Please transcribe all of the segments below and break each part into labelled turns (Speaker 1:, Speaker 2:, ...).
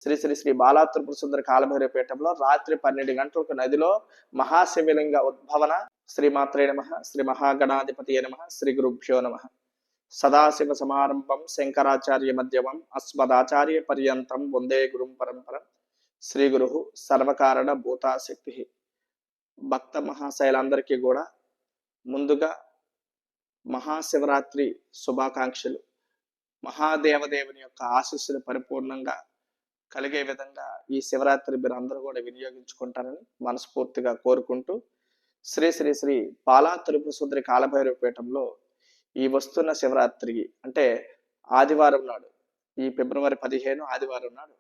Speaker 1: శ్రీ శ్రీ శ్రీ బాలా త్రిపుర సుందరి కాలభైరవ పీఠంలో రాత్రి 12 గంటలకు నదిలో మహాశివలింగ ఉద్భవన. శ్రీమాత్రే నమ. శ్రీ మహాగణాధిపతి నమ. శ్రీ గురుభ్యో నమ. సదాశివ సమారంభం శంకరాచార్య మధ్యమం అస్మదాచార్య పర్యంతం వందే గురుం పరంపరం. శ్రీ గురు సర్వకారణ భూతాశక్తి. భక్త మహాశైలందరికీ కూడా ముందుగా మహాశివరాత్రి శుభాకాంక్షలు. మహాదేవదేవుని యొక్క ఆశీస్సులు పరిపూర్ణంగా కలిగే విధంగా ఈ శివరాత్రి మీరు అందరూ కూడా వినియోగించుకుంటారని మనస్ఫూర్తిగా కోరుకుంటూ, శ్రీ శ్రీ శ్రీ బాలా త్రిపుర సుందరి కాలభైరవ పీఠంలో ఈ వస్తున్న శివరాత్రికి అంటే ఆదివారం నాడు, ఈ ఫిబ్రవరి 15 ఆదివారం నాడు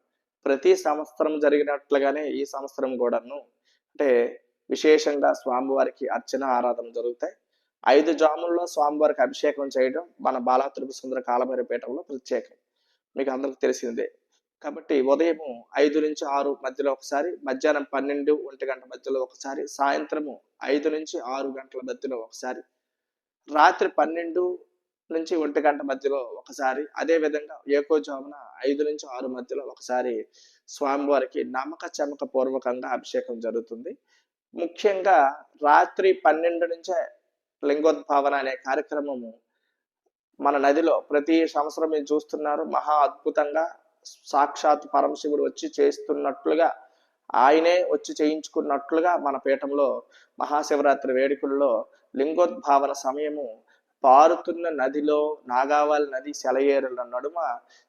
Speaker 1: ప్రతి సంవత్సరం జరిగినట్లుగానే ఈ సంవత్సరం కూడాను అంటే విశేషంగా స్వామివారికి అర్చన ఆరాధన జరుగుతాయి. 5 జాముల్లో స్వామివారికి అభిషేకం చేయడం మన బాలా త్రిపుర సుందరి కాలభైరవ పీఠంలో ప్రత్యేకం, మీకు అందరికి తెలిసిందే. కాబట్టి ఉదయం 5 నుంచి 6 మధ్యలో ఒకసారి, మధ్యాహ్నం 12, 1 గంట మధ్యలో ఒకసారి, సాయంత్రము 5 నుంచి 6 గంటల మధ్యలో ఒకసారి, రాత్రి 12 నుంచి 1 గంట మధ్యలో ఒకసారి, అదేవిధంగా ఏకోజామున 5 నుంచి 6 మధ్యలో ఒకసారి స్వామివారికి నమ్మక చమక పూర్వకంగా అభిషేకం జరుగుతుంది. ముఖ్యంగా రాత్రి 12 నుంచే లింగోద్భావన అనే కార్యక్రమము మన నదిలో ప్రతి సంవత్సరం మీరు చూస్తున్నారు. మహా అద్భుతంగా సాక్షాత్ పరమశివుడు వచ్చి చేస్తున్నట్లుగా, ఆయనే వచ్చి చేయించుకున్నట్లుగా మన పీఠంలో మహాశివరాత్రి వేడుకల్లో లింగోద్భావన సమయము పారుతున్న నదిలో నాగావళి నది సెలయేరుల నడుమ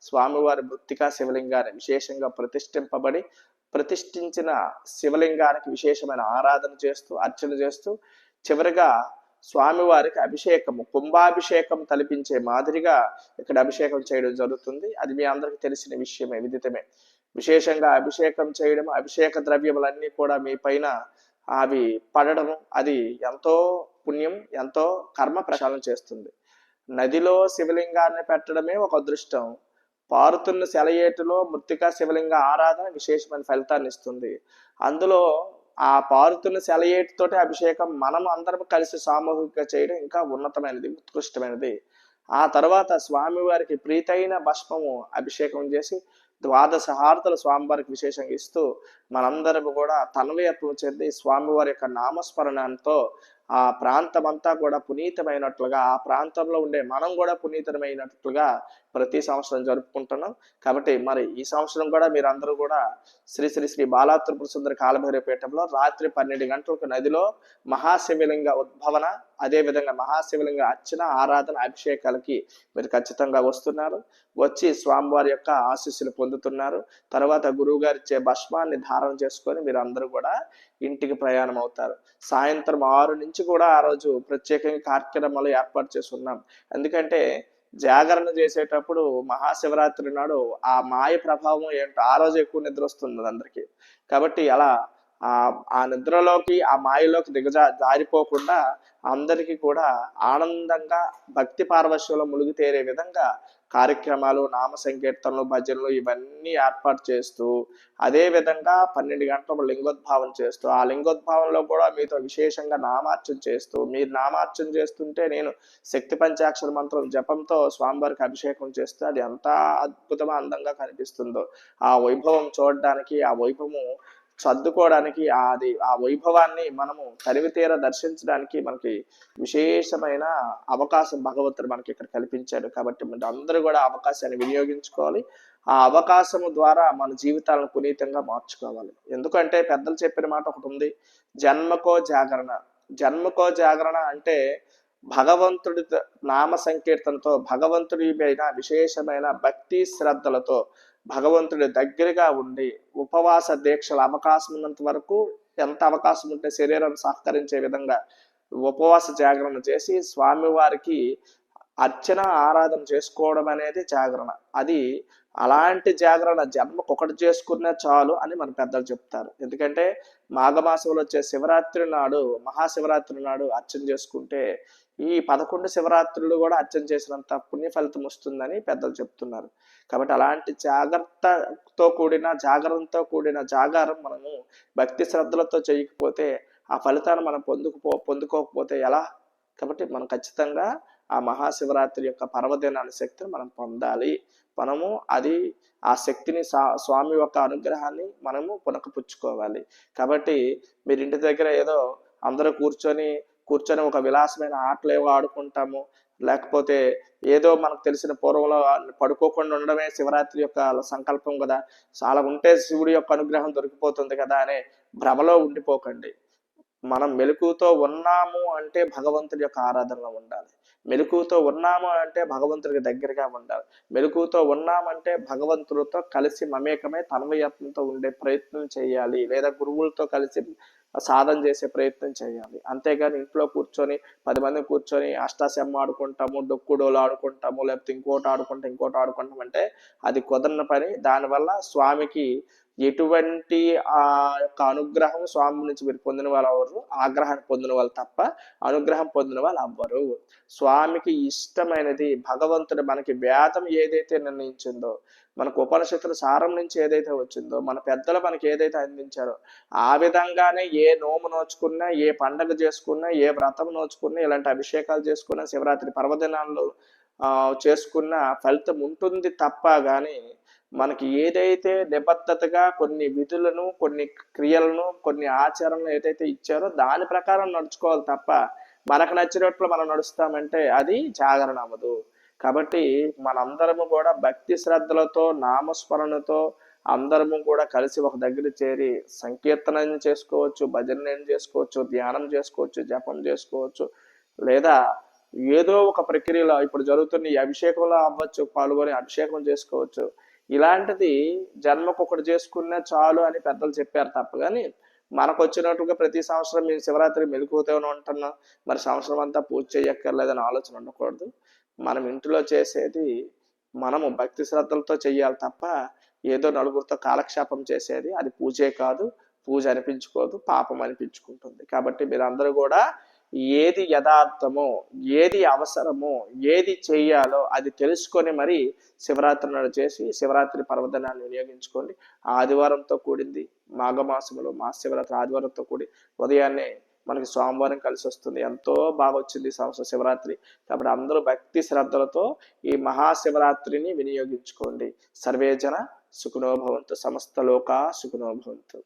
Speaker 1: స్వామివారి మృత్తికా శివలింగాన్ని విశేషంగా ప్రతిష్ఠించిన శివలింగానికి విశేషమైన ఆరాధన చేస్తూ అర్చన చేస్తూ చివరిగా స్వామివారికి అభిషేకము, కుంభాభిషేకం తలపించే మాదిరిగా ఇక్కడ అభిషేకం చేయడం జరుగుతుంది. అది మీ అందరికి తెలిసిన విషయమే, విదితమే. విశేషంగా అభిషేకం చేయడం, అభిషేక ద్రవ్యములన్నీ కూడా మీ పైన అవి పడడం, అది ఎంతో పుణ్యం, ఎంతో కర్మ ప్రక్షాళన చేస్తుంది. నదిలో శివలింగాన్ని పెట్టడమే ఒక అదృష్టం. పారుతున్న సెలయేటులో మృత్తికా శివలింగ ఆరాధన విశేషమైన ఫలితాన్ని ఇస్తుంది. అందులో ఆ పారుతున్న సెలయేటితోటి అభిషేకం మనం అందరం కలిసి సామూహికంగా చేయడం ఇంకా ఉన్నతమైనది, ఉత్కృష్టమైనది. ఆ తర్వాత స్వామివారికి ప్రీతైన భస్మము అభిషేకం చేసి 12 హారతులు స్వామివారికి విశేషంగా ఇస్తూ మనందరం కూడా తన్వయత్వం చెంది స్వామివారి యొక్క నామస్మరణంతో ఆ ప్రాంతం అంతా కూడా పునీతమైనట్లుగా, ఆ ప్రాంతంలో ఉండే మనం కూడా పునీతమైనట్లుగా ప్రతి సంవత్సరం జరుపుకుంటున్నాం. కాబట్టి మరి ఈ సంవత్సరం కూడా మీరందరూ కూడా శ్రీ శ్రీ శ్రీ బాలా త్రిపుర సుందరి కాలభైరవ పీఠంలో రాత్రి 12 గంటలకు నదిలో మహాశివలింగ ఉద్భవన, అదేవిధంగా మహాశివలింగ అర్చన ఆరాధన అభిషేకాలకి మీరు ఖచ్చితంగా వస్తున్నారు. వచ్చి స్వామివారి యొక్క ఆశీస్సులు పొందుతున్నారు. తర్వాత గురువు గారు ఇచ్చే భస్మాన్ని ధారణ చేసుకొని మీరు అందరూ కూడా ఇంటికి ప్రయాణం అవుతారు. సాయంత్రం 6 నుంచి కూడా ఆ రోజు ప్రత్యేకంగా కార్యక్రమాలు ఏర్పాటు చేసి ఉన్నాం. ఎందుకంటే జాగరణ చేసేటప్పుడు మహాశివరాత్రి నాడు ఆ మాయ ప్రభావం ఏంటో ఆ రోజు ఎక్కువ నిద్ర వస్తుంది అందరికీ. కాబట్టి అలా ఆ నిద్రలోకి, ఆ మాయలోకి జారిపోకుండా అందరికీ కూడా ఆనందంగా భక్తి పారవశ్యంలో మునిగి తేరే విధంగా కార్యక్రమాలు, నామ సంకీర్తనలు, భజనలు ఇవన్నీ ఏర్పాటు చేస్తూ, అదే విధంగా 12 గంటలు లింగోద్భావన చేస్తూ, ఆ లింగోద్భావనలో కూడా మీతో విశేషంగా నామార్చన చేస్తూ, మీరు నామార్చన చేస్తుంటే నేను శక్తి పంచాక్షర మంత్రం జపంతో స్వామివారికి అభిషేకం చేస్తే అది ఎంత అద్భుతంగా అందంగా కనిపిస్తుందో, ఆ వైభవం చూడడానికి, ఆ వైభవము సర్దుకోవడానికి, ఆ వైభవాన్ని మనము తనివితీర దర్శించడానికి మనకి విశేషమైన అవకాశం భగవంతుడు మనకి ఇక్కడ కల్పించాడు. కాబట్టి మన అందరూ కూడా అవకాశాన్ని వినియోగించుకోవాలి. ఆ అవకాశము ద్వారా మన జీవితాలను పునీతంగా మార్చుకోవాలి. ఎందుకంటే పెద్దలు చెప్పిన మాట ఒకటి ఉంది, జన్మకో జాగరణ. జన్మకో జాగరణ అంటే భగవంతుడి నామ సంకీర్తనతో, భగవంతుడి మీద విశేషమైన భక్తి శ్రద్ధలతో, భగవంతుడి దగ్గరగా ఉండి ఉపవాస దీక్షల అవకాశం ఉన్నంత వరకు, ఎంత అవకాశం ఉంటే శరీరం సహకరించే విధంగా ఉపవాస జాగరణ చేసి స్వామివారికి అర్చన ఆరాధన చేసుకోవడం అనేది జాగరణ. అది అలాంటి జాగరణ జన్మకు ఒకటి చేసుకున్నా చాలు అని మన పెద్దలు చెప్తారు. ఎందుకంటే మాఘమాసంలో వచ్చే శివరాత్రి నాడు, మహాశివరాత్రి నాడు అర్చన చేసుకుంటే ఈ 11 శివరాత్రులు కూడా అర్చన చేసినంత పుణ్య ఫలితం వస్తుందని పెద్దలు చెప్తున్నారు. కాబట్టి అలాంటి జాగరణతో కూడిన జాగారం మనము భక్తి శ్రద్ధలతో చేయకపోతే ఆ ఫలితాన్ని మనం పొందుకోకపోతే ఎలా? కాబట్టి మనం ఖచ్చితంగా ఆ మహాశివరాత్రి యొక్క పర్వదినాల శక్తిని మనం మనము అది ఆ శక్తిని స్వామి యొక్క అనుగ్రహాన్ని మనము పునకపుచ్చుకోవాలి. కాబట్టి మీరు ఇంటి దగ్గర ఏదో అందరూ కూర్చొని ఒక విలాసమైన ఆటలు ఏవో ఆడుకుంటాము, లేకపోతే ఏదో మనకు తెలిసిన పూర్వంలో పడుకోకుండా ఉండడమే శివరాత్రి యొక్క సంకల్పం కదా, చాలా ఉంటే శివుడి యొక్క అనుగ్రహం దొరికిపోతుంది కదా అనే భ్రమలో ఉండిపోకండి. మనం మెలకుతో ఉన్నాము అంటే భగవంతుడి యొక్క ఆరాధనలో ఉండాలి. మెలకుతో ఉన్నాము అంటే భగవంతుడికి దగ్గరగా ఉండాలి. మెలకుతో ఉన్నామంటే భగవంతుడితో కలిసి మమేకమై తన్మయత్నంతో ఉండే ప్రయత్నం చేయాలి, లేదా గురువులతో కలిసి సాధన చేసే ప్రయత్నం చేయాలి. అంతేగాని ఇంట్లో కూర్చొని 10 మంది కూర్చొని అష్టాశమ్మ ఆడుకుంటాము, డొక్కుడోలు ఆడుకుంటాము, లేకపోతే ఇంకోటి ఆడుకుంటాం అంటే అది కుదరని పని. దానివల్ల స్వామికి ఎటువంటి ఆ యొక్క అనుగ్రహం స్వామి నుంచి మీరు పొందిన వాళ్ళు అవ్వరు, ఆగ్రహాన్ని పొందిన వాళ్ళు తప్ప అనుగ్రహం పొందిన వాళ్ళు అవ్వరు. స్వామికి ఇష్టమైనది భగవంతుడు మనకి వేదం ఏదైతే నిర్ణయించిందో, మనకు ఉపనిషత్తుల సారం నుంచి ఏదైతే వచ్చిందో, మన పెద్దలు మనకి ఏదైతే అందించారో ఆ విధంగానే ఏ నోము నోచుకున్నా, ఏ పండగ చేసుకున్నా, ఏ వ్రతం నోచుకున్నా, ఇలాంటి అభిషేకాలు చేసుకున్నా, శివరాత్రి పర్వదినాల్లో చేసుకున్న ఫలితం ఉంటుంది తప్ప గాని మనకి ఏదైతే నిబద్ధతగా కొన్ని విధులను, కొన్ని క్రియలను, కొన్ని ఆచరణలు ఏదైతే ఇచ్చారో దాని ప్రకారం నడుచుకోవాలి తప్ప మనకు నచ్చినట్లు మనం నడుస్తామంటే అది జాగరణ అవ్వదు. కాబట్టి మనందరము కూడా భక్తి శ్రద్ధలతో, నామస్మరణతో అందరము కూడా కలిసి ఒక దగ్గర చేరి సంకీర్తన చేసుకోవచ్చు, భజన చేసుకోవచ్చు, ధ్యానం చేసుకోవచ్చు, జపం చేసుకోవచ్చు, లేదా ఏదో ఒక ప్రక్రియలో ఇప్పుడు జరుగుతున్న ఈ అభిషేకంలో అవ్వచ్చు, పాల్గొని అభిషేకం చేసుకోవచ్చు. ఇలాంటిది జన్మకు ఒకటి చేసుకున్నా చాలు అని పెద్దలు చెప్పారు తప్ప కానీ మనకు వచ్చినట్టుగా ప్రతి సంవత్సరం మేము శివరాత్రి మెలుకుతూనే ఉంటున్నాం, మరి సంవత్సరం అంతా పూజ చేయక్కర్లేదని ఆలోచన ఉండకూడదు. మనం ఇంట్లో చేసేది మనము భక్తి శ్రద్ధలతో చెయ్యాలి తప్ప ఏదో నలుగురితో కాలక్షేపం చేసేది అది పూజే కాదు, పూజ అనిపించుకోదు, పాపం అనిపించుకుంటుంది. కాబట్టి మీరందరూ కూడా ఏది యథార్థమో, ఏది అవసరమో, ఏది చెయ్యాలో అది తెలుసుకొని మరి శివరాత్రి నాడు చేసి శివరాత్రి పర్వదినాన్ని వినియోగించుకోండి. ఆదివారంతో కూడింది, మాఘమాసంలో మహాశివరాత్రి ఆదివారంతో కూడి ఉదయాన్నే మనకి సోమవారం కలిసి వస్తుంది. ఎంతో బాగా వచ్చింది ఈ సంవత్సరం శివరాత్రి. కాబట్టి అందరూ భక్తి శ్రద్ధలతో ఈ మహాశివరాత్రిని వినియోగించుకోండి. సర్వేజన సుఖినో భవంతు, సమస్త లోకా సుఖినో భవంతు.